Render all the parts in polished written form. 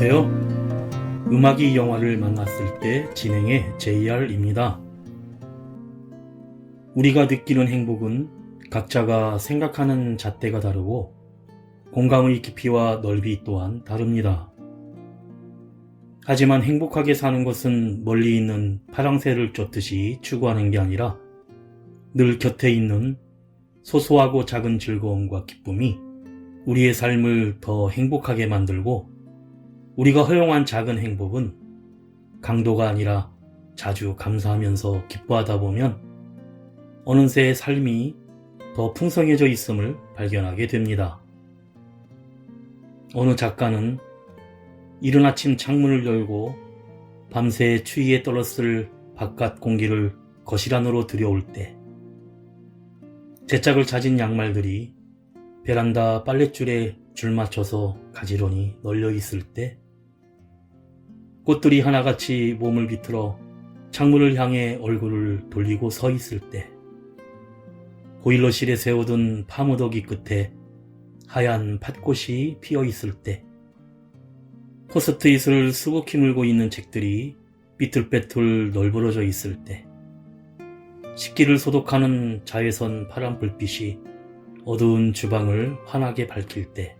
안녕하세요. 음악이 영화를 만났을 때 진행의 JR입니다. 우리가 느끼는 행복은 각자가 생각하는 잣대가 다르고 공감의 깊이와 넓이 또한 다릅니다. 하지만 행복하게 사는 것은 멀리 있는 파랑새를 쫓듯이 추구하는 게 아니라 늘 곁에 있는 소소하고 작은 즐거움과 기쁨이 우리의 삶을 더 행복하게 만들고, 우리가 허용한 작은 행복은 강도가 아니라 자주 감사하면서 기뻐하다 보면 어느새 삶이 더 풍성해져 있음을 발견하게 됩니다. 어느 작가는 이른 아침 창문을 열고 밤새 추위에 떨었을 바깥 공기를 거실 안으로 들여올 때, 제짝을 찾은 양말들이 베란다 빨랫줄에 줄 맞춰서 가지런히 널려 있을 때, 꽃들이 하나같이 몸을 비틀어 창문을 향해 얼굴을 돌리고 서 있을 때, 보일러실에 세워둔 파무더기 끝에 하얀 팥꽃이 피어 있을 때, 포스트잇을 수북히 물고 있는 책들이 삐뚤빼뚤 널브러져 있을 때, 식기를 소독하는 자외선 파란 불빛이 어두운 주방을 환하게 밝힐 때,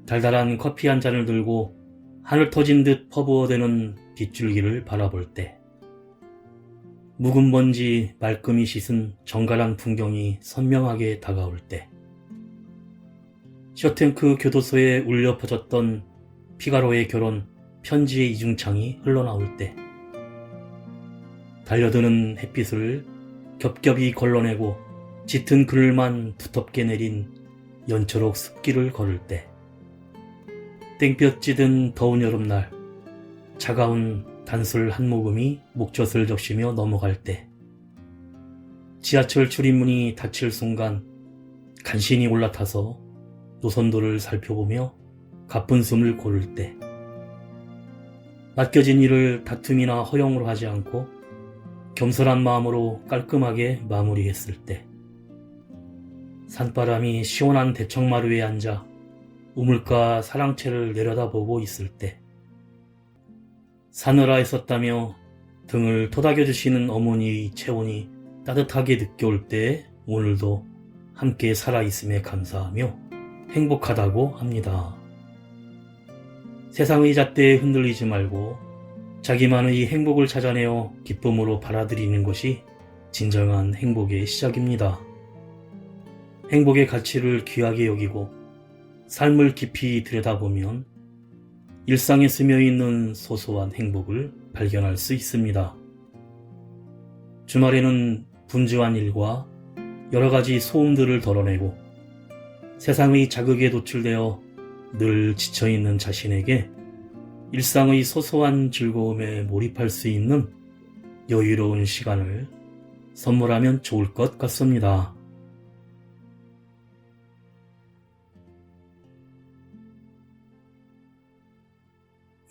달달한 커피 한 잔을 들고 하늘 터진 듯 퍼부어대는 빗줄기를 바라볼 때, 묵은 먼지 말끔히 씻은 정갈한 풍경이 선명하게 다가올 때, 쇼탱크 교도소에 울려 퍼졌던 피가로의 결혼 편지의 이중창이 흘러나올 때, 달려드는 햇빛을 겹겹이 걸러내고 짙은 그늘만 두텁게 내린 연초록 습기를 걸을 때, 땡볕 찌든 더운 여름날 차가운 단술 한 모금이 목젖을 적시며 넘어갈 때, 지하철 출입문이 닫힐 순간 간신히 올라타서 노선도를 살펴보며 가쁜 숨을 고를 때, 맡겨진 일을 다툼이나 허용으로 하지 않고 겸손한 마음으로 깔끔하게 마무리했을 때, 산바람이 시원한 대청마루에 앉아 우물가 사랑채를 내려다보고 있을 때, 사느라 애썼다며 등을 토닥여주시는 어머니의 체온이 따뜻하게 느껴올 때 오늘도 함께 살아있음에 감사하며 행복하다고 합니다. 세상의 잣대에 흔들리지 말고 자기만의 행복을 찾아내어 기쁨으로 받아들이는 것이 진정한 행복의 시작입니다. 행복의 가치를 귀하게 여기고 삶을 깊이 들여다보면 일상에 스며있는 소소한 행복을 발견할 수 있습니다. 주말에는 분주한 일과 여러가지 소음들을 덜어내고 세상의 자극에 노출되어 늘 지쳐있는 자신에게 일상의 소소한 즐거움에 몰입할 수 있는 여유로운 시간을 선물하면 좋을 것 같습니다.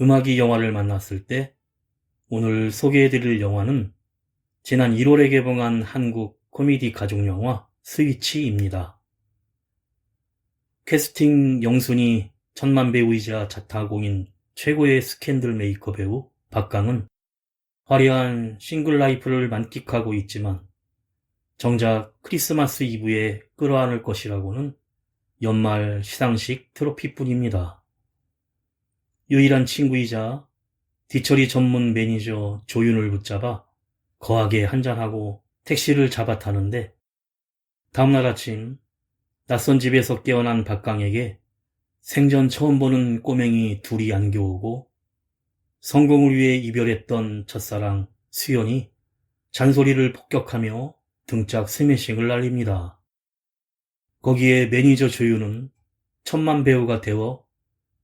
음악이 영화를 만났을 때 오늘 소개해드릴 영화는 지난 1월에 개봉한 한국 코미디 가족영화 스위치입니다. 캐스팅 영순이 천만배우이자 자타공인 최고의 스캔들 메이커 배우 박강은 화려한 싱글 라이프를 만끽하고 있지만 정작 크리스마스 이브에 끌어안을 것이라고는 연말 시상식 트로피뿐입니다. 유일한 친구이자 뒤처리 전문 매니저 조윤을 붙잡아 거하게 한잔하고 택시를 잡아 타는데, 다음날 아침 낯선 집에서 깨어난 박강에게 생전 처음 보는 꼬맹이 둘이 안겨오고 성공을 위해 이별했던 첫사랑 수연이 잔소리를 폭격하며 등짝 스매싱을 날립니다. 거기에 매니저 조윤은 천만 배우가 되어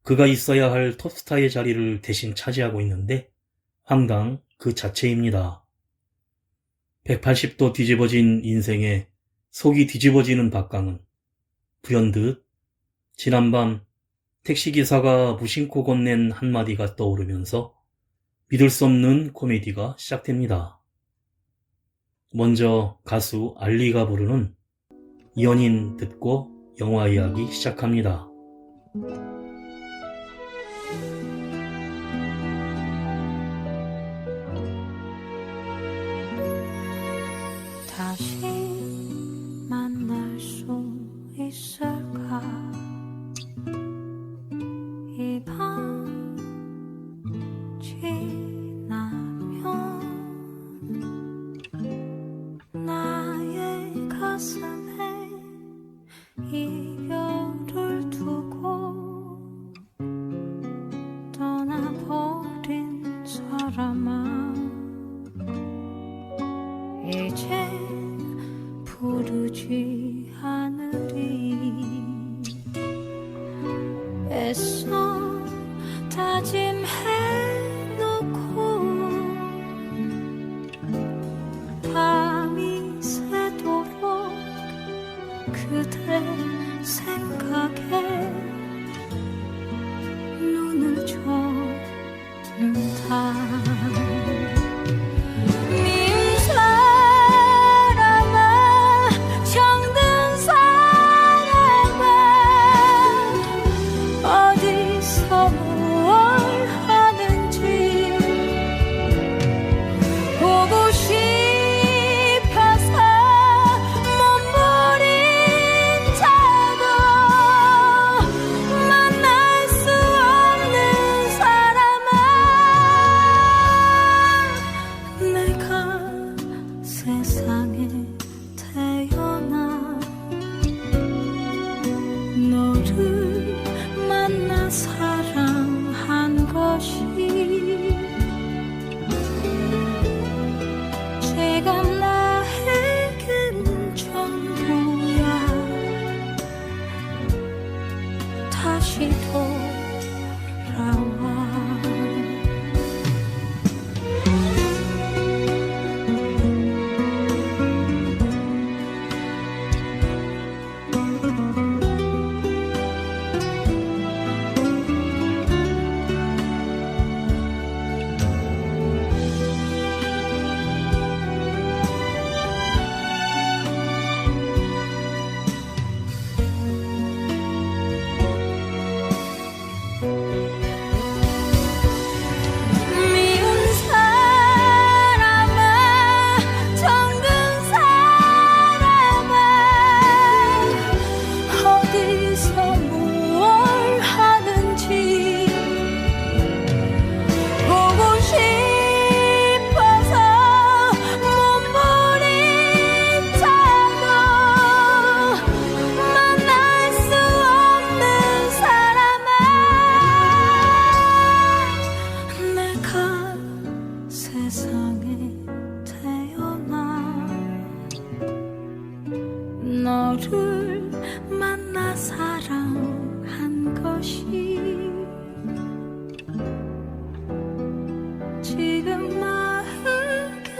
그가 있어야 할 톱스타의 자리를 대신 차지하고 있는데 황당 그 자체입니다. 180도 뒤집어진 인생에 속이 뒤집어지는 박강은 불현듯 지난밤 택시기사가 무심코 건넨 한마디가 떠오르면서 믿을 수 없는 코미디가 시작됩니다. 먼저 가수 알리가 부르는 연인 듣고 영화 이야기 시작합니다. 다시 만날 수 있을까? 이 밤 지나면 나의 가슴에 이별을 두고 떠나버린 사람아, 이제 부르지 않으리. 애써 다짐해놓고 밤이 새도록 그대 생각에 눈을 쫓는다. 미운 사람아, 정든 사람아, 어디서 뭘 하는지 보고 싶어서 몸부림쳐도 만날 수 없는 사람아, 내가 세상에 태어나 너를 만나 사랑한 것이 지금 나에겐 전부야. 다시 돌아와. 미운 사람아, 정든 사람아, 어디서 뭘 하는지 보고 싶어서 몸부림쳐도 만날 수 없는 사람아, 내가 세상에 태어나 너를 만나 사랑한 것이 지금 나에겐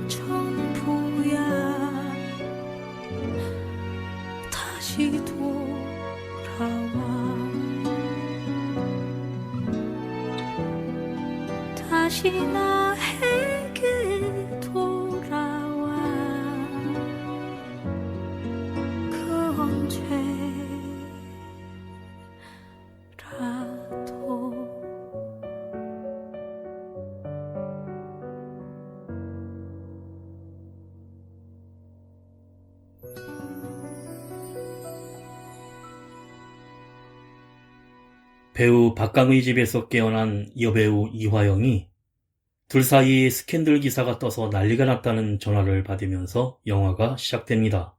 전부야. 다시 돌아와. 다시 나에게 돌아와. 그 언제라도. 배우 박강의 집에서 깨어난 여배우 이화영이 둘 사이에 스캔들 기사가 떠서 난리가 났다는 전화를 받으면서 영화가 시작됩니다.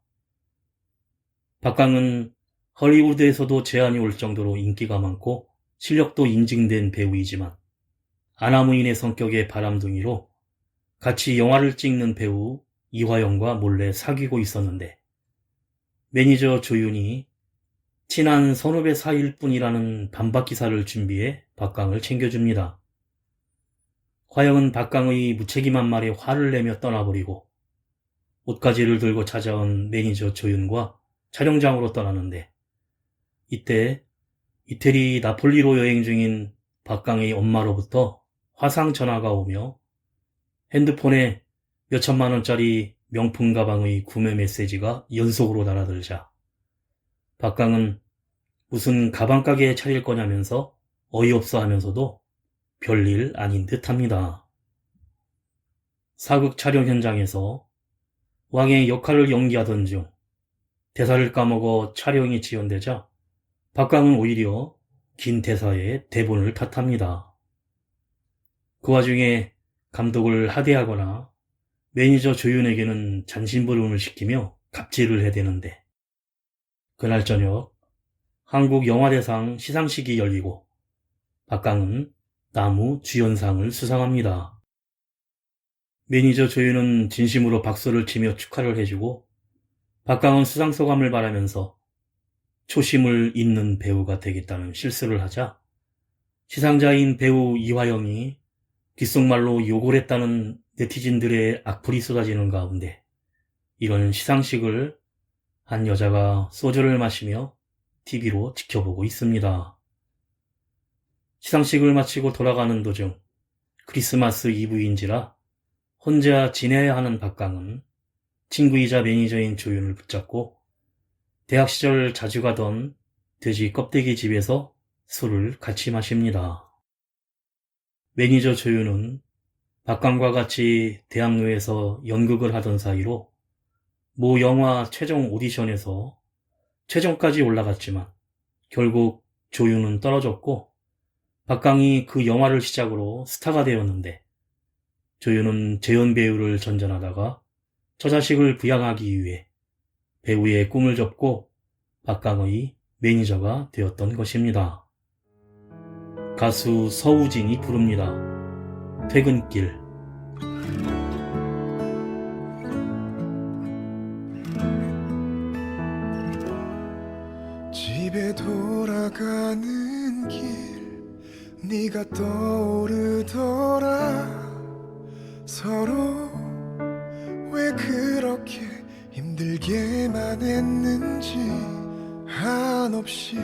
박강은 헐리우드에서도 제안이 올 정도로 인기가 많고 실력도 인증된 배우이지만 아나무인의 성격의 바람둥이로 같이 영화를 찍는 배우 이화영과 몰래 사귀고 있었는데 매니저 조윤이 친한 선후배 사이일 뿐이라는 반박 기사를 준비해 박강을 챙겨줍니다. 화영은 박강의 무책임한 말에 화를 내며 떠나버리고 옷가지를 들고 찾아온 매니저 조윤과 촬영장으로 떠나는데 이때 이태리 나폴리로 여행 중인 박강의 엄마로부터 화상 전화가 오며 핸드폰에 몇천만 원짜리 명품 가방의 구매 메시지가 연속으로 달아들자 박강은 무슨 가방 가게 차릴 거냐면서 어이없어 하면서도 별일 아닌 듯합니다. 사극 촬영 현장에서 왕의 역할을 연기하던 중 대사를 까먹어 촬영이 지연되자 박강은 오히려 긴 대사에 대본을 탓합니다. 그 와중에 감독을 하대하거나 매니저 조윤에게는 잔심부름을 시키며 갑질을 해대는데, 그날 저녁 한국 영화대상 시상식이 열리고 박강은 나무 주연상을 수상합니다. 매니저 조윤은 진심으로 박수를 치며 축하를 해주고 박강은 수상 소감을 말하면서 초심을 잇는 배우가 되겠다는 실수를 하자 시상자인 배우 이화영이 귓속말로 욕을 했다는 네티즌들의 악플이 쏟아지는 가운데 이런 시상식을 한 여자가 소주를 마시며 TV로 지켜보고 있습니다. 시상식을 마치고 돌아가는 도중 크리스마스 이브인지라 혼자 지내야 하는 박강은 친구이자 매니저인 조윤을 붙잡고 대학 시절 자주 가던 돼지 껍데기 집에서 술을 같이 마십니다. 매니저 조윤은 박강과 같이 대학로에서 연극을 하던 사이로 모 영화 최종 오디션에서 최종까지 올라갔지만 결국 조윤은 떨어졌고 박강이 그 영화를 시작으로 스타가 되었는데, 조윤은 재연 배우를 전전하다가 처자식을 부양하기 위해 배우의 꿈을 접고 박강의 매니저가 되었던 것입니다. 가수 서우진이 부릅니다. 퇴근길. 집에 돌아가는 길 네가 떠오르더라. 서로 왜 그렇게 힘들게만 했는지 한없이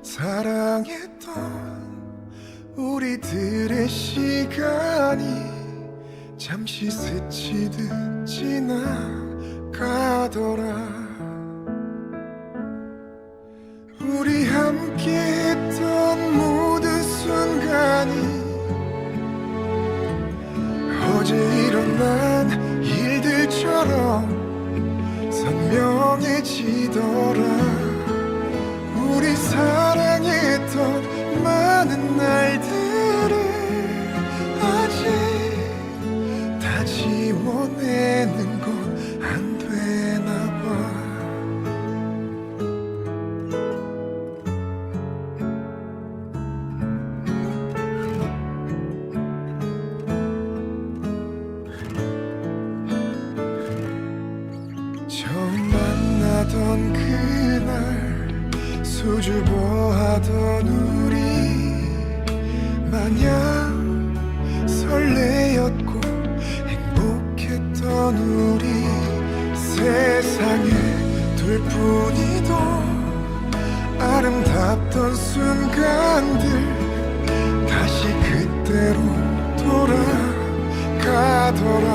사랑했던 우리들의 시간이 잠시 스치듯 지나가더라. 우리 함께했던 모든 순간이 어제 일어난 일들처럼 선명해지더라. 우리 사랑했던 많은 날들을 아직 다 지워내는 건 안 되나 봐. 처음 만나던 그날 수줍어하던 우리 마냥 설레었고 행복했던 우리 세상에 둘뿐이도 아름답던 순간들 다시 그때로 돌아가더라.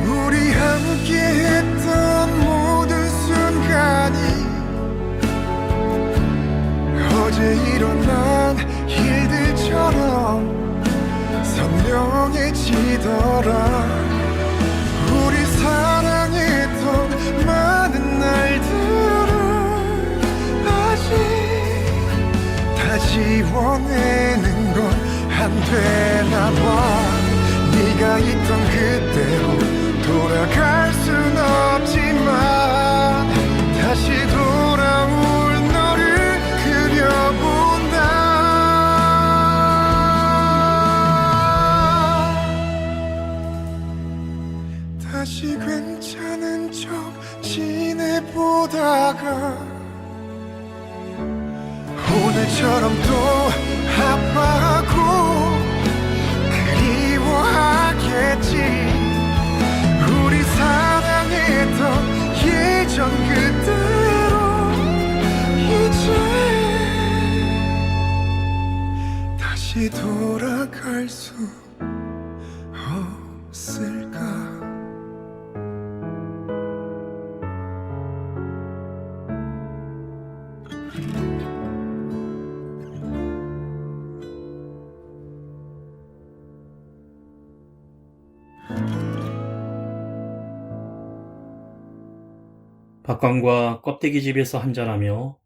우리 함께했던 모든 순간이 어제 일어난 일들처럼 선명해지더라. 우리 사랑했던 많은 날들을 아직 다 지워내는 건 안 되나 봐. 네가 있던 그때로 돌아갈 순 없지만 다시 돌아올 너를 그려본다. 다시 괜찮은 척 지내보다가 오늘처럼 또 아파하고 그리워하겠지. 우리 사랑했던 예전 그대로 이제 다시 돌아갈 수 없을까. 박광과 껍데기집에서 한잔하며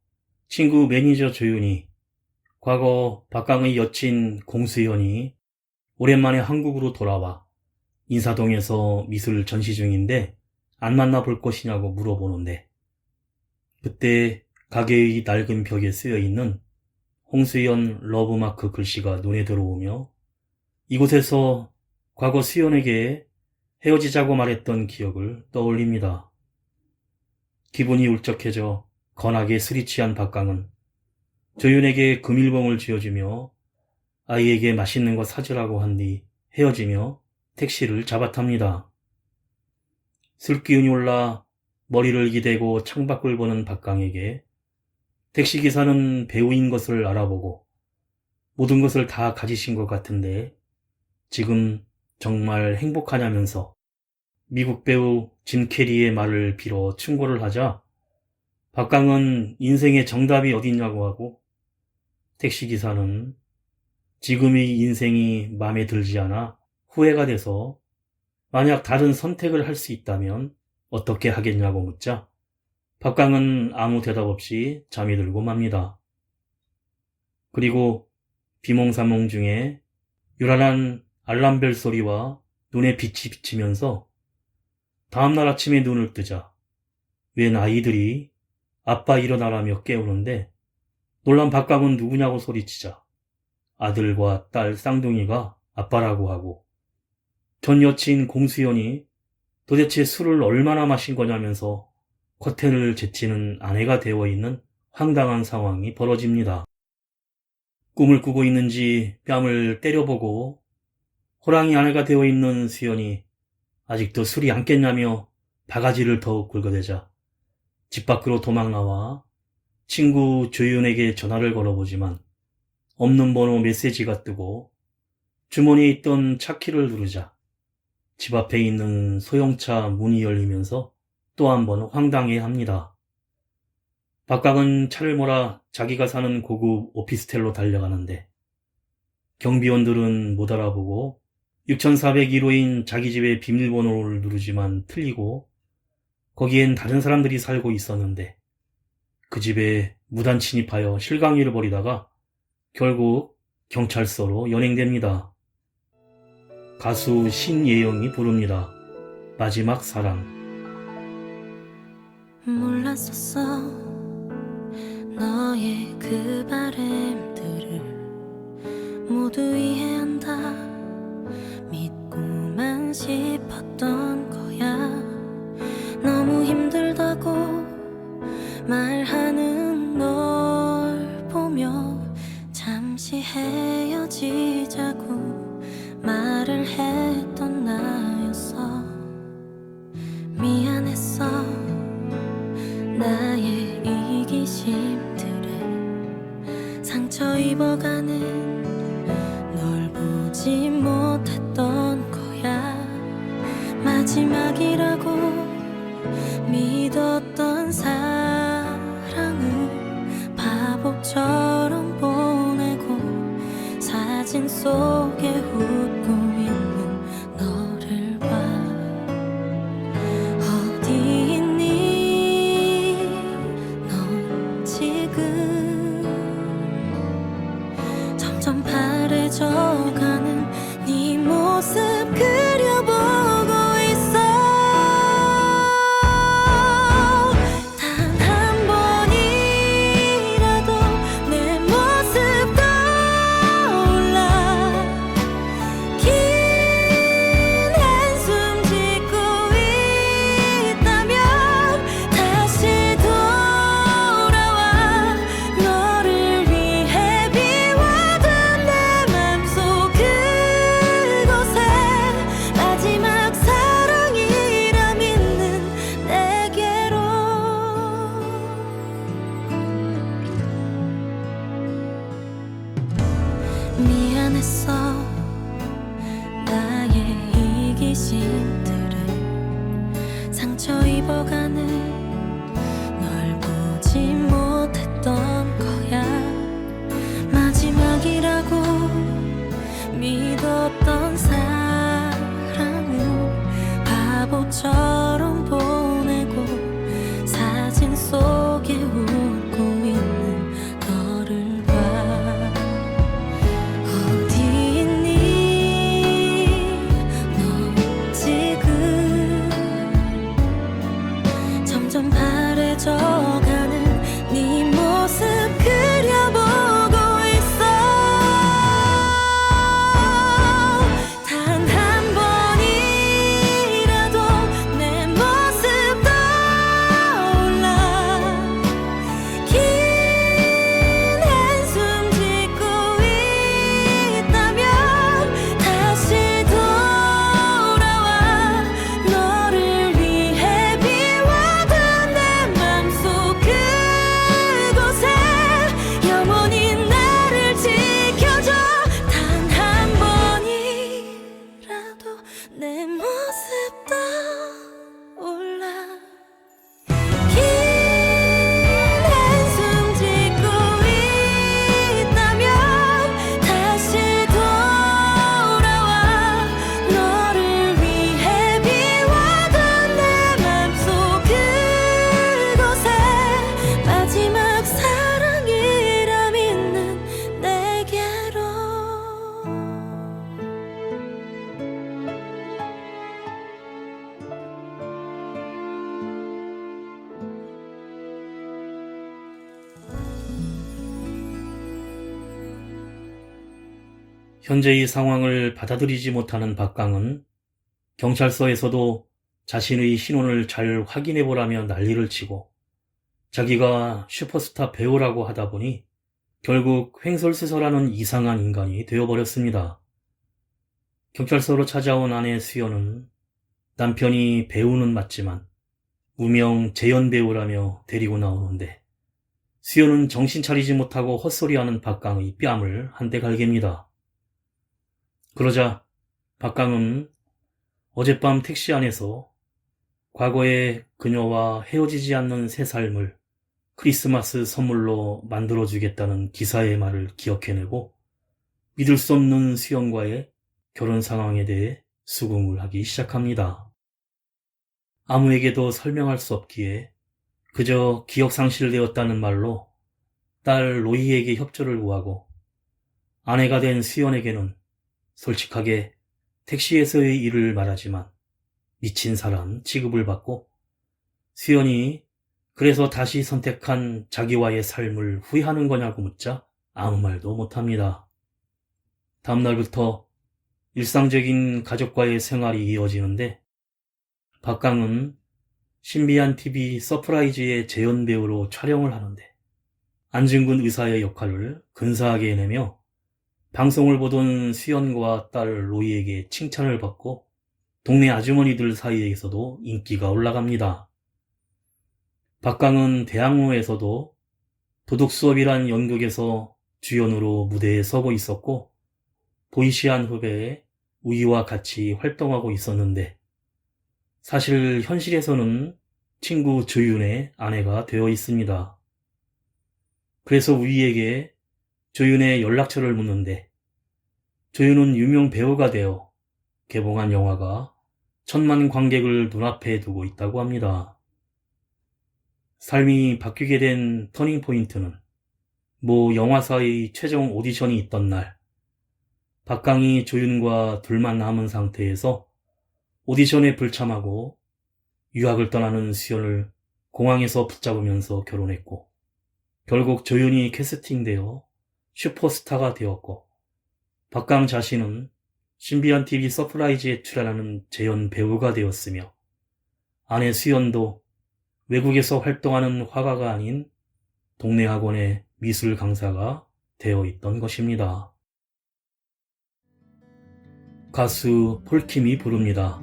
친구 매니저 조윤이, 과거 박광의 여친 공수연이 오랜만에 한국으로 돌아와 인사동에서 미술 전시 중인데 안 만나볼 것이냐고 물어보는데, 그때 가게의 낡은 벽에 쓰여있는 홍수연 러브마크 글씨가 눈에 들어오며 이곳에서 과거 수연에게 헤어지자고 말했던 기억을 떠올립니다. 기분이 울적해져 건하게 술이 취한 박광은 조윤에게 금일봉을 쥐어주며 아이에게 맛있는 거 사주라고 한 뒤 헤어지며 택시를 잡아탑니다. 술기운이 올라 머리를 기대고 창밖을 보는 박광에게 택시기사는 배우인 것을 알아보고 모든 것을 다 가지신 것 같은데 지금 정말 행복하냐면서 미국 배우 짐 캐리의 말을 빌어 충고를 하자 박광은 인생의 정답이 어딨냐고 하고, 택시기사는 지금의 인생이 마음에 들지 않아 후회가 돼서 만약 다른 선택을 할 수 있다면 어떻게 하겠냐고 묻자 박광은 아무 대답 없이 잠이 들고 맙니다. 그리고 비몽사몽 중에 요란한 알람벨 소리와 눈에 빛이 비치면서 다음날 아침에 눈을 뜨자 웬 아이들이 아빠 일어나라며 깨우는데 놀란 박광은 누구냐고 소리치자 아들과 딸 쌍둥이가 아빠라고 하고, 전 여친 공수연이 도대체 술을 얼마나 마신 거냐면서 커튼을 제치는 아내가 되어 있는 황당한 상황이 벌어집니다. 꿈을 꾸고 있는지 뺨을 때려보고 호랑이 아내가 되어 있는 수연이 아직도 술이 안 깼냐며 바가지를 더욱 긁어대자 집 밖으로 도망나와 친구 조윤에게 전화를 걸어보지만 없는 번호 메시지가 뜨고 주머니에 있던 차키를 누르자 집 앞에 있는 소형차 문이 열리면서 또 한 번 황당해합니다. 박광은 차를 몰아 자기가 사는 고급 오피스텔로 달려가는데 경비원들은 못 알아보고 6401호인 자기 집의 비밀번호를 누르지만 틀리고 거기엔 다른 사람들이 살고 있었는데 그 집에 무단 침입하여 실강이를 벌이다가 결국 경찰서로 연행됩니다. 가수 신예영이 부릅니다. 마지막 사랑. 몰랐었어 너의 그 바램들을 모두 이해한다 믿고만 싶었던 거야. 너무 힘들다고 말하는 널 보며 잠시 헤어지자고 말을 했던 나였어. 미안했어 나의 이기심들에 상처 입어가는 널 보지 못했던 거야. 마지막이라고 믿었던 사랑을 바보처럼 보내고 사진 속에 웃고 있는 너를 봐. 어디 있니 넌 지금. 점점 바래져가는 네 모습 그려보고 있어. 단 한 번이라도 내 모습 떠올라. 긴 한숨 짓고 있다면 다시 돌아와. 너를 위해 비워둔 내 맘속 그곳에 마지막 사랑이라 믿는 내게로. 미안했어 나의 이기심들을 상처 입어가는 널 보지 못했던 거야. 마지막이라고 믿었던 사랑을 바보처럼 보내고 점점 바래져가는 네 모습 그려보고 있어. 단 한 번이라도 내 모습 떠올라. 긴 한숨 짓고 있다면 다시 돌아와. 너를 위해 비워둔 내 맘속 그곳에 영원히 나를 지켜줘. 단 한 번이라도 내 모습 떠올라. 긴 한숨 짓고 있다면 다시 돌아와. 너를 위해 비워둔 내 맘속 그곳에 마지막 사랑이라 믿는 내게로. 현재의 상황을 받아들이지 못하는 박강은 경찰서에서도 자신의 신원을 잘 확인해보라며 난리를 치고 자기가 슈퍼스타 배우라고 하다 보니 결국 횡설수설하는 이상한 인간이 되어버렸습니다. 경찰서로 찾아온 아내 수연은 남편이 배우는 맞지만 무명 재연 배우라며 데리고 나오는데 수연은 정신 차리지 못하고 헛소리하는 박강의 뺨을 한 대 갈깁니다. 그러자 박강은 어젯밤 택시 안에서 과거에 그녀와 헤어지지 않는 새 삶을 크리스마스 선물로 만들어주겠다는 기사의 말을 기억해내고 믿을 수 없는 수연과의 결혼 상황에 대해 수긍을 하기 시작합니다. 아무에게도 설명할 수 없기에 그저 기억상실되었다는 말로 딸 로이에게 협조를 구하고 아내가 된 수연에게는 솔직하게 택시에서의 일을 말하지만 미친 사람 취급을 받고 수연이 그래서 다시 선택한 자기와의 삶을 후회하는 거냐고 묻자 아무 말도 못합니다. 다음 날부터 일상적인 가족과의 생활이 이어지는데 박강은 신비한 TV 서프라이즈의 재연 배우로 촬영을 하는데 안중근 의사의 역할을 근사하게 해내며 방송을 보던 수연과 딸 로이에게 칭찬을 받고 동네 아주머니들 사이에서도 인기가 올라갑니다. 박강은 대학로에서도 도둑수업이란 연극에서 주연으로 무대에 서고 있었고 보이시한 후배의 우이와 같이 활동하고 있었는데 사실 현실에서는 친구 조윤의 아내가 되어 있습니다. 그래서 우이에게 조윤의 연락처를 묻는데 조윤은 유명 배우가 되어 개봉한 영화가 1000만 관객을 눈앞에 두고 있다고 합니다. 삶이 바뀌게 된 터닝포인트는 모 영화사의 최종 오디션이 있던 날 박강이 조윤과 둘만 남은 상태에서 오디션에 불참하고 유학을 떠나는 수연을 공항에서 붙잡으면서 결혼했고 결국 조윤이 캐스팅되어 슈퍼스타가 되었고 박강 자신은 신비한 TV 서프라이즈에 출연하는 재연 배우가 되었으며 아내 수연도 외국에서 활동하는 화가가 아닌 동네 학원의 미술 강사가 되어 있던 것입니다. 가수 폴킴이 부릅니다.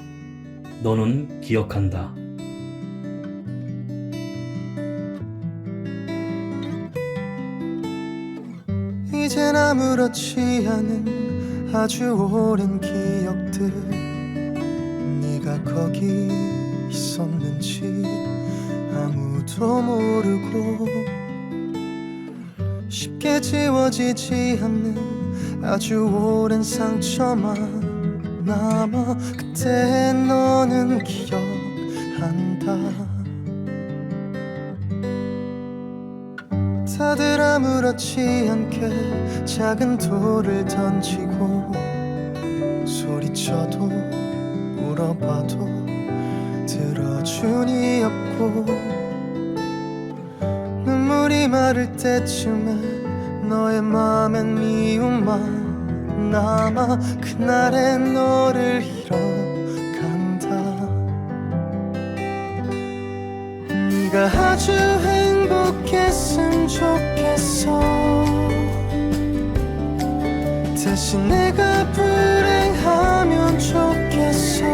너는 기억한다. 이젠 아무렇지 않은 아주 오랜 기억들 네가 거기 있었는지 아무도 모르고 쉽게 지워지지 않는 아주 오랜 상처만 남아 그때 너는 기억한다. 다들 아무렇지 않게 작은 돌을 던지고 소리쳐도 울어봐도 들어주니 없고 마를 때쯤에 너의 맘엔 미움만 남아 그날의 너를 잃어간다. 네가 아주 행복했으면 좋겠어. 대신 내가 불행하면 좋겠어.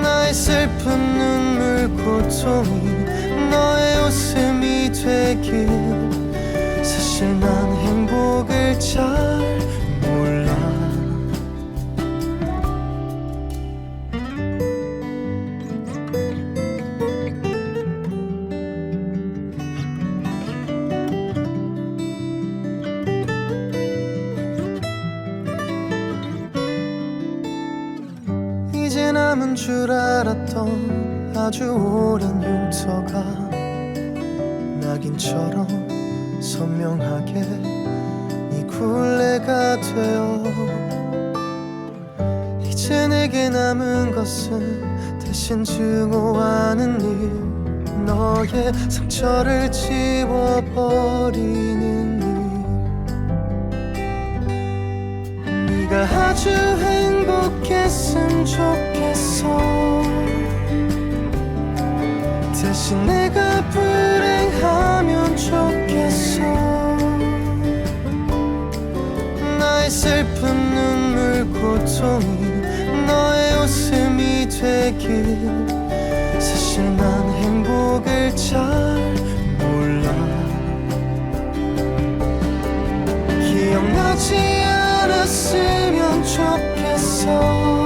나의 슬픈 눈물 고통이 너의 웃음이 되길. 사실 난 행복을 잘 몰라. 이제 남은 줄 알았던 아주 오랜 흉터가 낙인처럼 선명하게 네 굴레가 되어. 이제 내게 남은 것은 대신 증오하는 일, 너의 상처를 지워버리는 일. 네가 아주 행복했으면 좋겠어. 대신 내가 불행하면 좋겠어. 나의 슬픈 눈물 고통이 너의 웃음이 되길. 사실 난 행복을 잘 몰라. 기억나지 않았으면 좋겠어.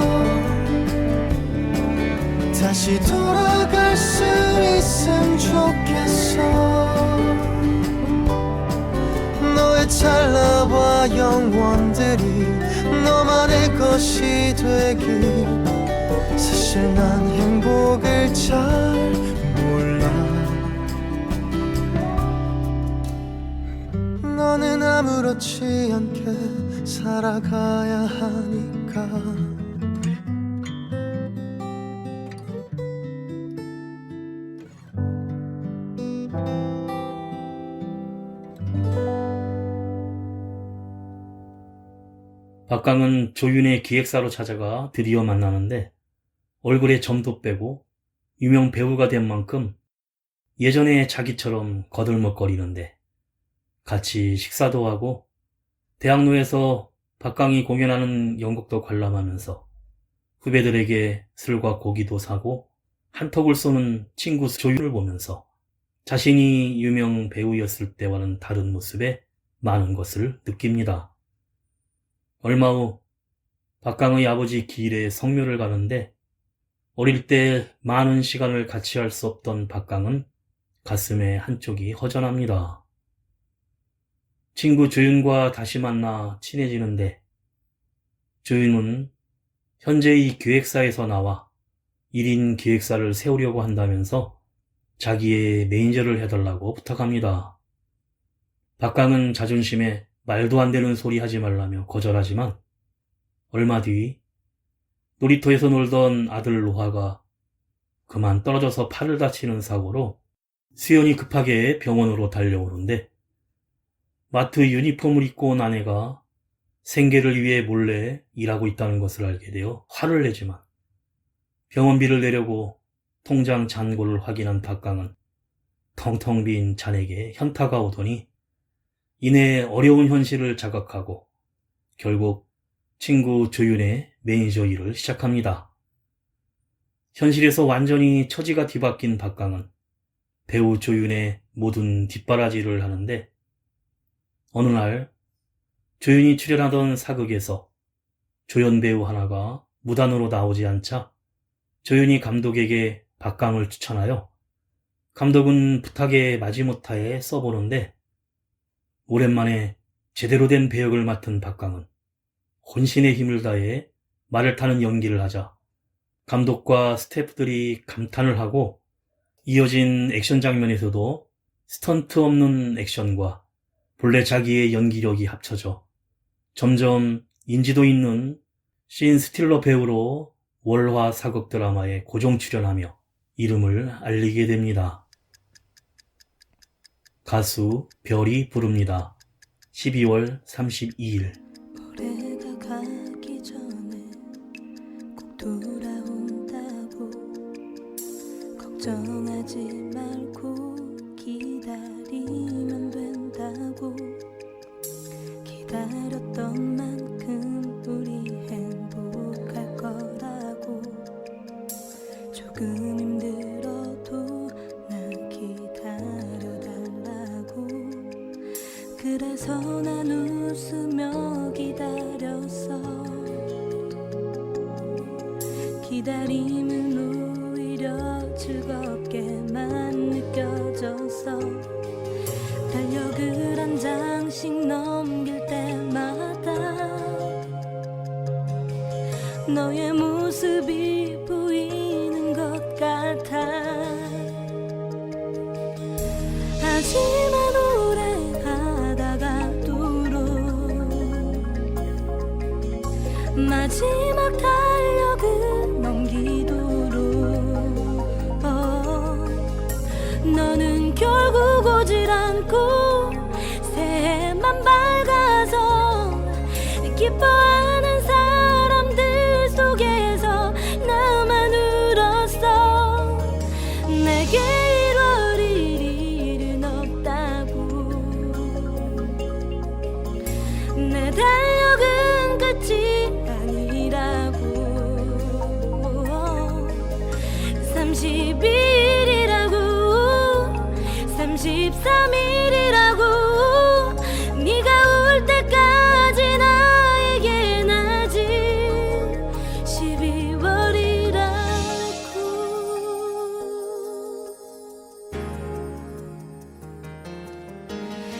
다시 돌아갈 수 있으면 좋겠어. 너의 찰나와 영원들이 너만의 것이 되길. 사실 난 행복을 잘 몰라. 너는 아무렇지 않게 살아가야 하니까. 박강은 조윤의 기획사로 찾아가 드디어 만나는데 얼굴에 점도 빼고 유명 배우가 된 만큼 예전에 자기처럼 거들먹거리는데 같이 식사도 하고 대학로에서 박강이 공연하는 연극도 관람하면서 후배들에게 술과 고기도 사고 한턱을 쏘는 친구 조윤을 보면서 자신이 유명 배우였을 때와는 다른 모습에 많은 것을 느낍니다. 얼마 후 박강의 아버지 기일에 성묘를 가는데 어릴 때 많은 시간을 같이 할 수 없던 박강은 가슴에 한쪽이 허전합니다. 친구 조윤과 다시 만나 친해지는데 조윤은 현재의 기획사에서 나와 1인 기획사를 세우려고 한다면서 자기의 매니저를 해달라고 부탁합니다. 박강은 자존심에 말도 안 되는 소리 하지 말라며 거절하지만 얼마 뒤 놀이터에서 놀던 아들 노화가 그만 떨어져서 팔을 다치는 사고로 수연이 급하게 병원으로 달려오는데 마트 유니폼을 입고 온 아내가 생계를 위해 몰래 일하고 있다는 것을 알게 되어 화를 내지만 병원비를 내려고 통장 잔고를 확인한 박강은 텅텅 빈 잔액에 현타가 오더니 이내 어려운 현실을 자각하고 결국 친구 조윤의 매니저 일을 시작합니다. 현실에서 완전히 처지가 뒤바뀐 박강은 배우 조윤의 모든 뒷바라지를 하는데 어느 날 조윤이 출연하던 사극에서 조연 배우 하나가 무단으로 나오지 않자 조윤이 감독에게 박강을 추천하여 감독은 부탁에 마지못하에 써보는데 오랜만에 제대로 된 배역을 맡은 박강은 혼신의 힘을 다해 말을 타는 연기를 하자 감독과 스태프들이 감탄을 하고 이어진 액션 장면에서도 스턴트 없는 액션과 본래 자기의 연기력이 합쳐져 점점 인지도 있는 신 스틸러 배우로 월화 사극 드라마에 고정 출연하며 이름을 알리게 됩니다. 가수 별이 부릅니다. 12월 32일. 올해가 가기 전에 꼭 돌아온다고 걱정하지 말고 기다리면 된다고 기다렸던 만큼 우리 행복할 거라고 조금 힘들어도 난 기다려달라고 그래서 난 웃으며 기다렸어 기다림은 오히려 즐겁게만 느껴졌어 달력을 한 장씩 넘길 때마다 너의 모습이 보이는 것 같아 하지만 오래 가다가도록 마지막 달력을 넘기도록 너는 결국 오질 않고 새해만 밝아서 기뻐하는 사람들 속에서 나만 울었어 내게 1월 1일은 없다고 내 달력은 끝이 아니라고 30일이라고 33일이라고 네가 올 때까지 나에겐 아직 12월이라고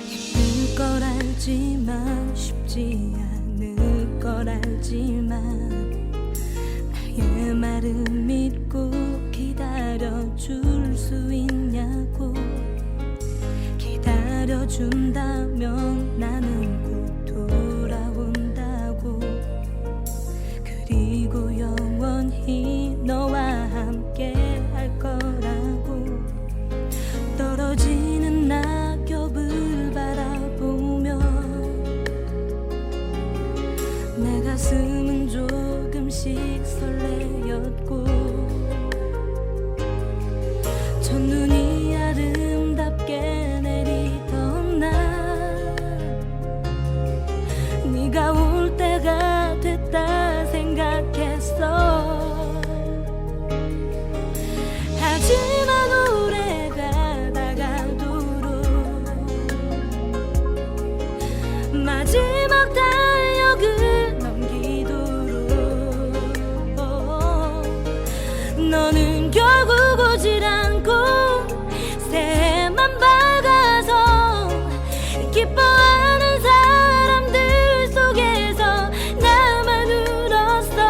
힘들 걸 알지만 쉽지 않을 걸 알지만 나의 말을 믿고 기다려줄 수 있냐고 기다려준다면 나는 꼭 돌아온다고 그리고 영원히 너와 함께 할 거라고 떨어지는 낙엽을 바라보며 내 가슴은 조금씩 설레였고 첫눈이 아름답게 내리던 날 네가 올 때가 됐다 생각했어 하지만 오래 가다가도록 마지막 달력을 넘기도록 너는 결국 오질 않고 새해만 밝아서 기뻐하는 사람들 속에서 나만 울었어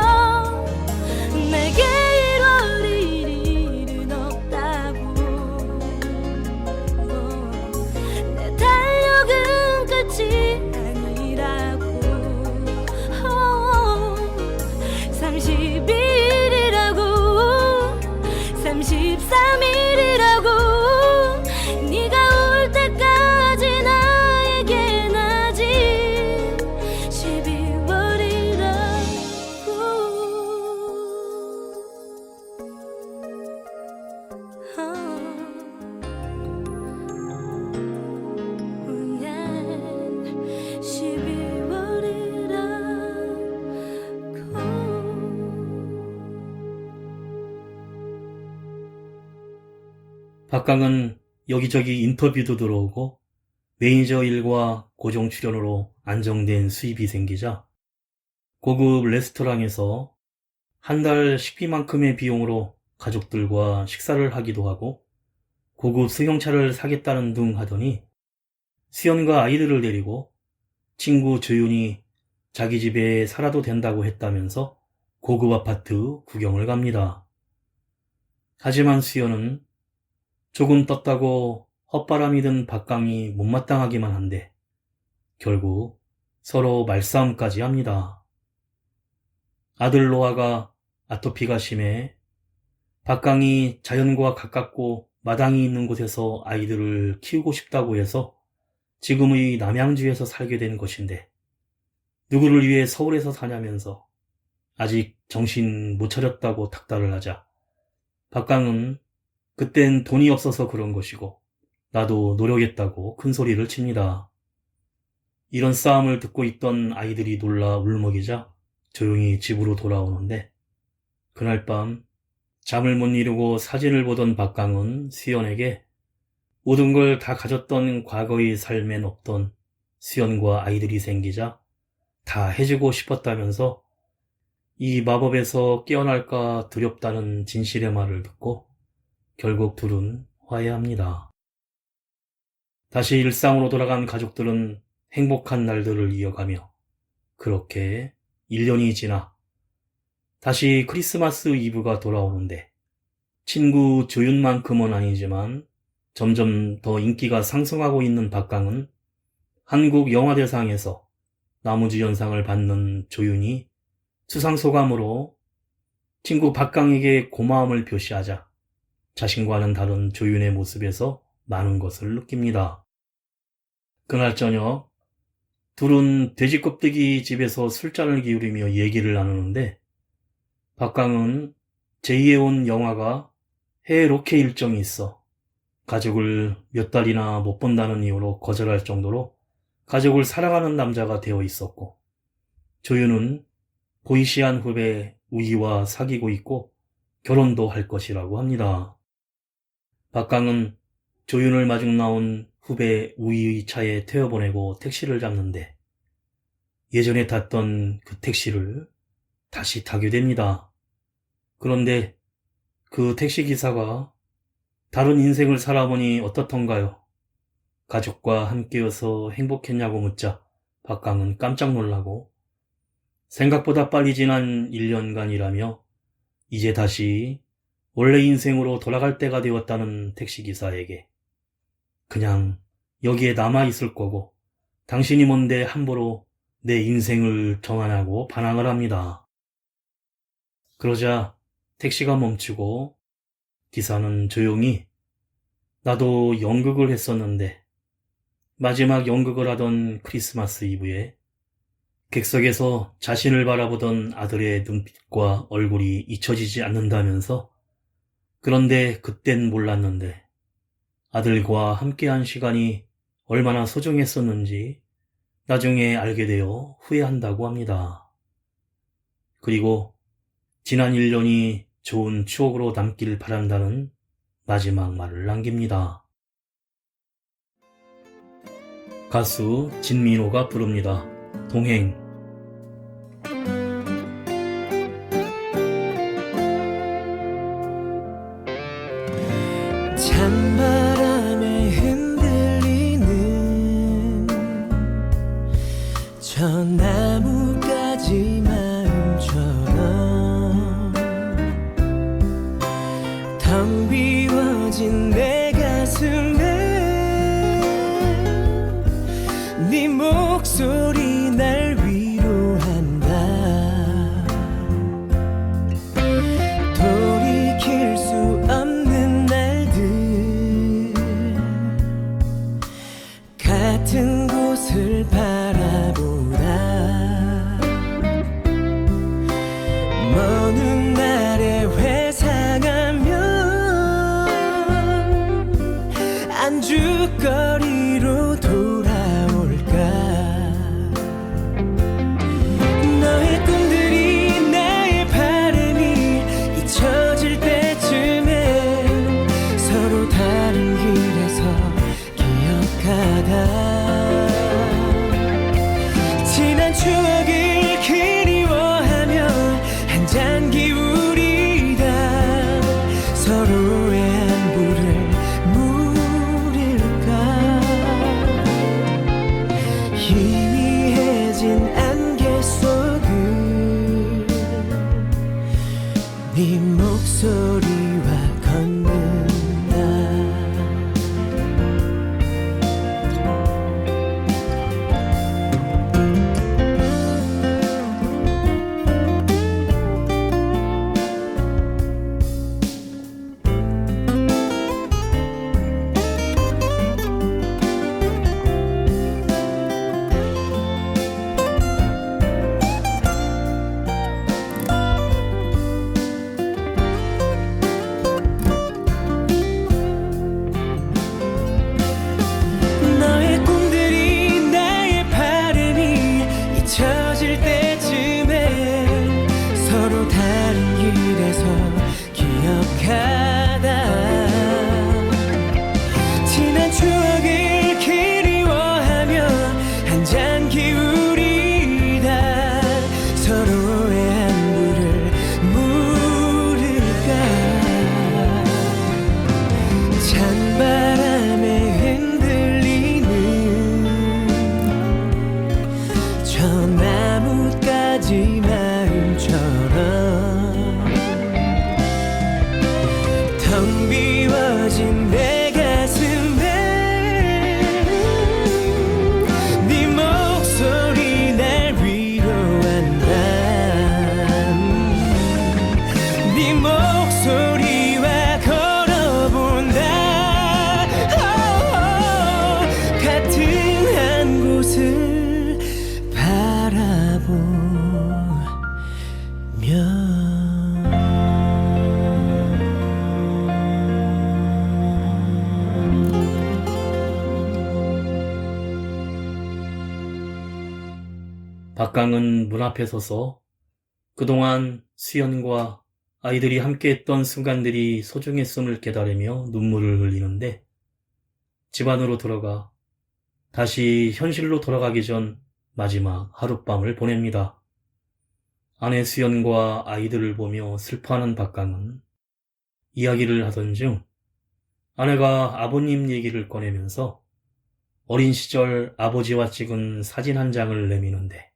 내게 1월 1일은 없다고 내 달력은 끝이 아니라고 30일이라고 33일이라고 네가 올 때까지 나에겐 아직 12월이라고 yeah. 12월이라고 박강은 여기저기 인터뷰도 들어오고 매니저 일과 고정 출연으로 안정된 수입이 생기자 고급 레스토랑에서 한 달 식비만큼의 비용으로 가족들과 식사를 하기도 하고 고급 승용차를 사겠다는 둥 하더니 수연과 아이들을 데리고 친구 조윤이 자기 집에 살아도 된다고 했다면서 고급 아파트 구경을 갑니다. 하지만 수연은 조금 떴다고 헛바람이 든 박강이 못마땅하기만 한데 결국 서로 말싸움까지 합니다. 아들 노아가 아토피가 심해 박강이 자연과 가깝고 마당이 있는 곳에서 아이들을 키우고 싶다고 해서 지금의 남양주에서 살게 된 것인데 누구를 위해 서울에서 사냐면서 아직 정신 못 차렸다고 닥달을 하자 박강은 그땐 돈이 없어서 그런 것이고 나도 노력했다고 큰 소리를 칩니다. 이런 싸움을 듣고 있던 아이들이 놀라 울먹이자 조용히 집으로 돌아오는데 그날 밤 잠을 못 이루고 사진을 보던 박강은 수연에게 모든 걸 다 가졌던 과거의 삶엔 없던 수연과 아이들이 생기자 다 해주고 싶었다면서 이 마법에서 깨어날까 두렵다는 진실의 말을 듣고 결국 둘은 화해합니다. 다시 일상으로 돌아간 가족들은 행복한 날들을 이어가며 그렇게 1년이 지나 다시 크리스마스 이브가 돌아오는데 친구 조윤만큼은 아니지만 점점 더 인기가 상승하고 있는 박강은 한국 영화대상에서 나무주연상을 받는 조윤이 수상소감으로 친구 박강에게 고마움을 표시하자 자신과는 다른 조윤의 모습에서 많은 것을 느낍니다. 그날 저녁 둘은 돼지 껍데기 집에서 술잔을 기울이며 얘기를 나누는데 박강은 제2의 온 영화가 해외 로케 일정이 있어 가족을 몇 달이나 못 본다는 이유로 거절할 정도로 가족을 사랑하는 남자가 되어 있었고 조윤은 보이시한 후배 우희와 사귀고 있고 결혼도 할 것이라고 합니다. 박강은 조윤을 마중 나온 후배 우희의 차에 태워보내고 택시를 잡는데 예전에 탔던 그 택시를 다시 타게 됩니다. 그런데 그 택시기사가 다른 인생을 살아보니 어떻던가요? 가족과 함께여서 행복했냐고 묻자 박강은 깜짝 놀라고 생각보다 빨리 지난 1년간이라며 이제 다시 원래 인생으로 돌아갈 때가 되었다는 택시기사에게 그냥 여기에 남아있을 거고 당신이 뭔데 함부로 내 인생을 정하냐고 반항을 합니다. 그러자 택시가 멈추고 기사는 조용히 나도 연극을 했었는데 마지막 연극을 하던 크리스마스 이브에 객석에서 자신을 바라보던 아들의 눈빛과 얼굴이 잊혀지지 않는다면서 그런데 그땐 몰랐는데 아들과 함께한 시간이 얼마나 소중했었는지 나중에 알게 되어 후회한다고 합니다. 그리고 지난 1년이 좋은 추억으로 남길 바란다는 마지막 말을 남깁니다. 가수 진민호가 부릅니다. 동행. 찬바람에 흔들리는 저 나뭇가지 마음처럼 텅 비워진 내 가슴에 네 목소리 날 위로한다. 돌이킬 수 없는 날들 같은 곳을 바라보다 먼 날에 회상하면 안주거리로 돌아올까. 너의 꿈들이 나의 바람이 잊혀질 때쯤에 서로 다른 길에서 기억하다 지난 추억을 그리워하며 한 잔 기울이다 서로의 안부를 물을까. 희미해진 안개 속을 네 목소리와 걷는다. 텅 비워진 내 가슴에 네 목소리 날 위로한다. 네 목소리와 걸어본다. 같은 한 곳을 바라보며 박강은 문 앞에 서서 그동안 수연과 아이들이 함께했던 순간들이 소중했음을 깨달으며 눈물을 흘리는데 집 안으로 들어가 다시 현실로 돌아가기 전 마지막 하룻밤을 보냅니다. 아내 수연과 아이들을 보며 슬퍼하는 박강은 이야기를 하던 중 아내가 아버님 얘기를 꺼내면서 어린 시절 아버지와 찍은 사진 한 장을 내미는데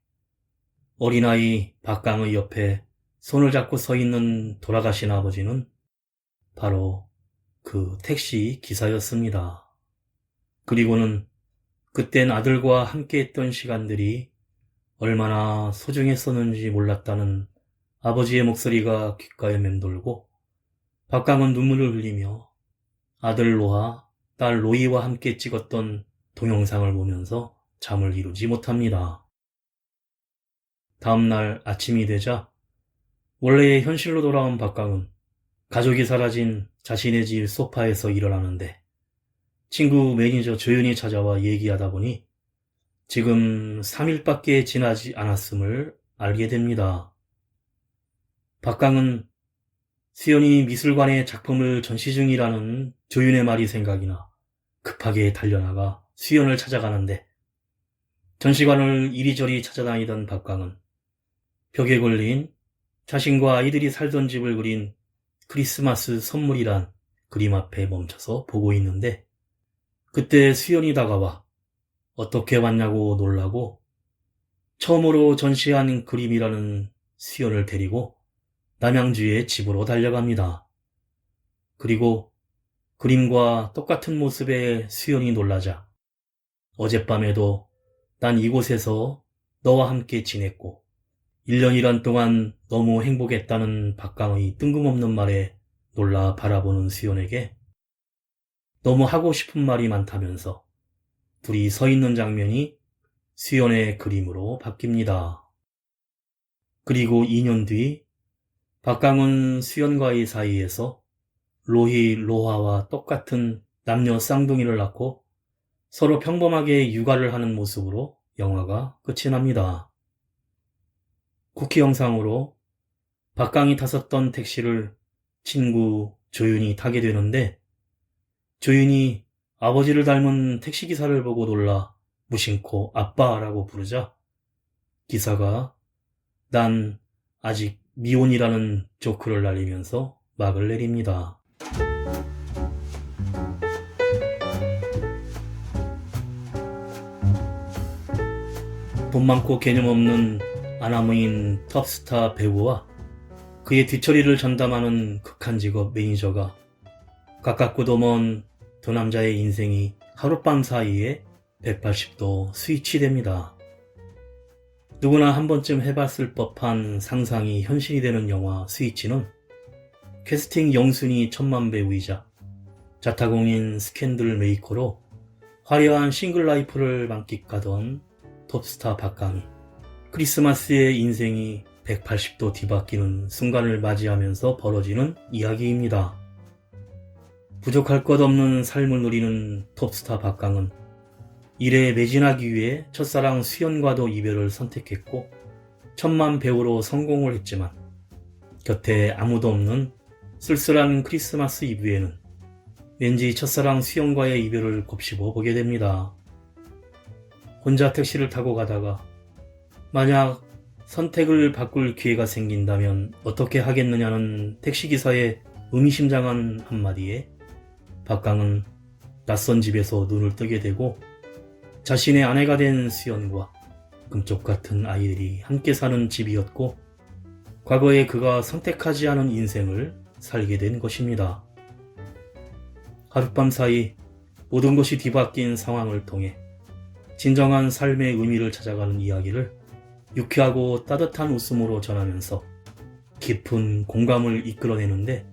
어린아이 박강의 옆에 손을 잡고 서 있는 돌아가신 아버지는 바로 그 택시 기사였습니다. 그리고는 그땐 아들과 함께했던 시간들이 얼마나 소중했었는지 몰랐다는 아버지의 목소리가 귓가에 맴돌고 박강은 눈물을 흘리며 아들 로하, 딸 로이와 함께 찍었던 동영상을 보면서 잠을 이루지 못합니다. 다음날 아침이 되자 원래의 현실로 돌아온 박강은 가족이 사라진 자신의 집 소파에서 일어나는데 친구 매니저 조윤이 찾아와 얘기하다 보니 지금 3일밖에 지나지 않았음을 알게 됩니다. 박강은 수연이 미술관에 작품을 전시 중이라는 조윤의 말이 생각이나 급하게 달려나가 수연을 찾아가는데 전시관을 이리저리 찾아다니던 박강은 벽에 걸린 자신과 아이들이 살던 집을 그린 크리스마스 선물이란 그림 앞에 멈춰서 보고 있는데 그때 수연이 다가와 어떻게 왔냐고 놀라고 처음으로 전시한 그림이라는 수연을 데리고 남양주의 집으로 달려갑니다. 그리고 그림과 똑같은 모습의 수연이 놀라자 어젯밤에도 난 이곳에서 너와 함께 지냈고 1년이란 동안 너무 행복했다는 박강의 뜬금없는 말에 놀라 바라보는 수연에게 너무 하고 싶은 말이 많다면서 둘이 서 있는 장면이 수연의 그림으로 바뀝니다. 그리고 2년 뒤 박강은 수연과의 사이에서 로희, 로하와 똑같은 남녀 쌍둥이를 낳고 서로 평범하게 육아를 하는 모습으로 영화가 끝이 납니다. 쿠키 영상으로 박강이 탔었던 택시를 친구 조윤이 타게 되는데 조윤이 아버지를 닮은 택시기사를 보고 놀라 무심코 아빠라고 부르자 기사가 난 아직 미혼이라는 조크를 날리면서 막을 내립니다. 돈 많고 개념 없는 아나무인 톱스타 배우와 그의 뒤처리를 전담하는 극한 직업 매니저가 가깝고도 먼 두 남자의 인생이 하룻밤 사이에 180도 스위치됩니다. 누구나 한 번쯤 해봤을 법한 상상이 현실이 되는 영화 스위치는 캐스팅 영순위 천만 배우이자 자타공인 스캔들 메이커로 화려한 싱글 라이프를 만끽하던 톱스타 박강이 크리스마스의 인생이 180도 뒤바뀌는 순간을 맞이하면서 벌어지는 이야기입니다. 부족할 것 없는 삶을 누리는 톱스타 박강은 일에 매진하기 위해 첫사랑 수연과도 이별을 선택했고 천만 배우로 성공을 했지만 곁에 아무도 없는 쓸쓸한 크리스마스 이브에는 왠지 첫사랑 수연과의 이별을 곱씹어 보게 됩니다. 혼자 택시를 타고 가다가 만약 선택을 바꿀 기회가 생긴다면 어떻게 하겠느냐는 택시기사의 의미심장한 한마디에 박강은 낯선 집에서 눈을 뜨게 되고 자신의 아내가 된 수연과 금쪽 같은 아이들이 함께 사는 집이었고 과거에 그가 선택하지 않은 인생을 살게 된 것입니다. 하룻밤 사이 모든 것이 뒤바뀐 상황을 통해 진정한 삶의 의미를 찾아가는 이야기를 유쾌하고 따뜻한 웃음으로 전하면서 깊은 공감을 이끌어내는데,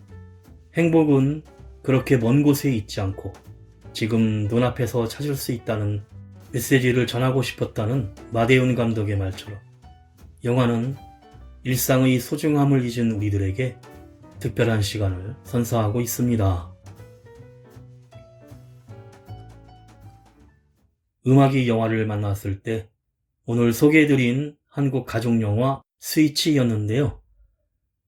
행복은 그렇게 먼 곳에 있지 않고 지금 눈앞에서 찾을 수 있다는 메시지를 전하고 싶었다는 마대윤 감독의 말처럼 영화는 일상의 소중함을 잊은 우리들에게 특별한 시간을 선사하고 있습니다. 음악이 영화를 만났을 때 오늘 소개해드린 한국 가족영화 스위치였는데요.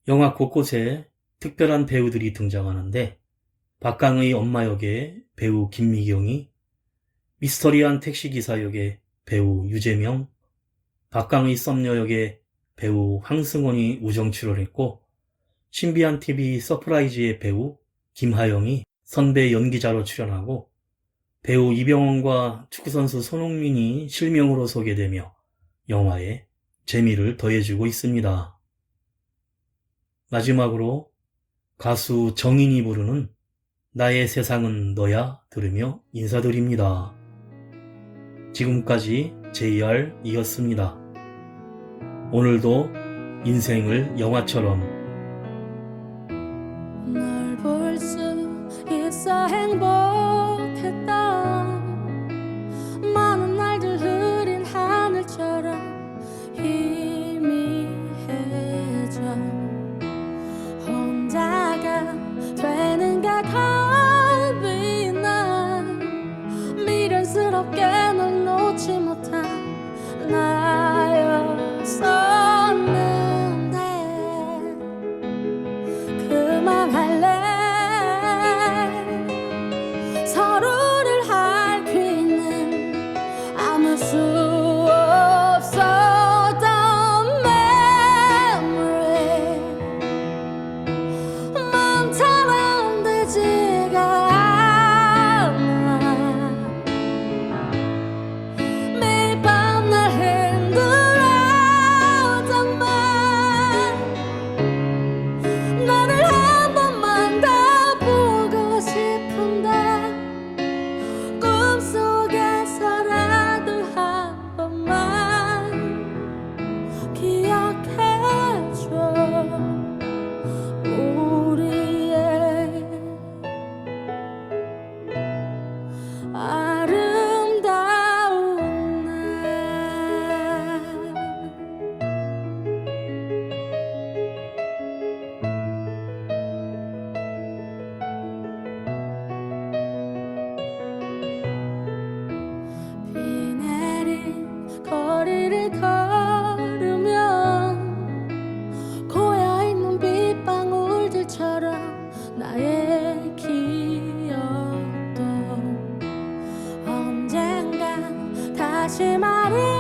영화 곳곳에 특별한 배우들이 등장하는데, 박강의 엄마 역의 배우 김미경이, 미스터리한 택시기사 역의 배우 유재명, 박강의 썸녀 역의 배우 황승원이 우정 출연했고, 신비한 TV 서프라이즈의 배우 김하영이 선배 연기자로 출연하고, 배우 이병헌과 축구선수 손흥민이 실명으로 소개되며 영화에 재미를 더해주고 있습니다. 마지막으로 가수 정인이 부르는 나의 세상은 너야 들으며 인사드립니다. 지금까지 JR이었습니다. 오늘도 인생을 영화처럼 널 볼 수 있어 행복했다. 많은 날들 흐린 하늘처럼 희미해져 혼자가 되는가 겁이 나. 미련스럽게 널 놓지 못한 나였었는데 그만할래. 서로를 알 수 있는 아무 수 없었던 memory. 마음처럼 되지가 않아. 매일 밤 날 힘들어하지만 너를 한 번만 더 보고 싶은데, 꿈속에서라도 한 번만 기억해줘. 우리의 아름다운 날. 비 내린 거리를 걸으면 고여있는 빗방울들처럼 나의 기억도 언젠가 다시 말을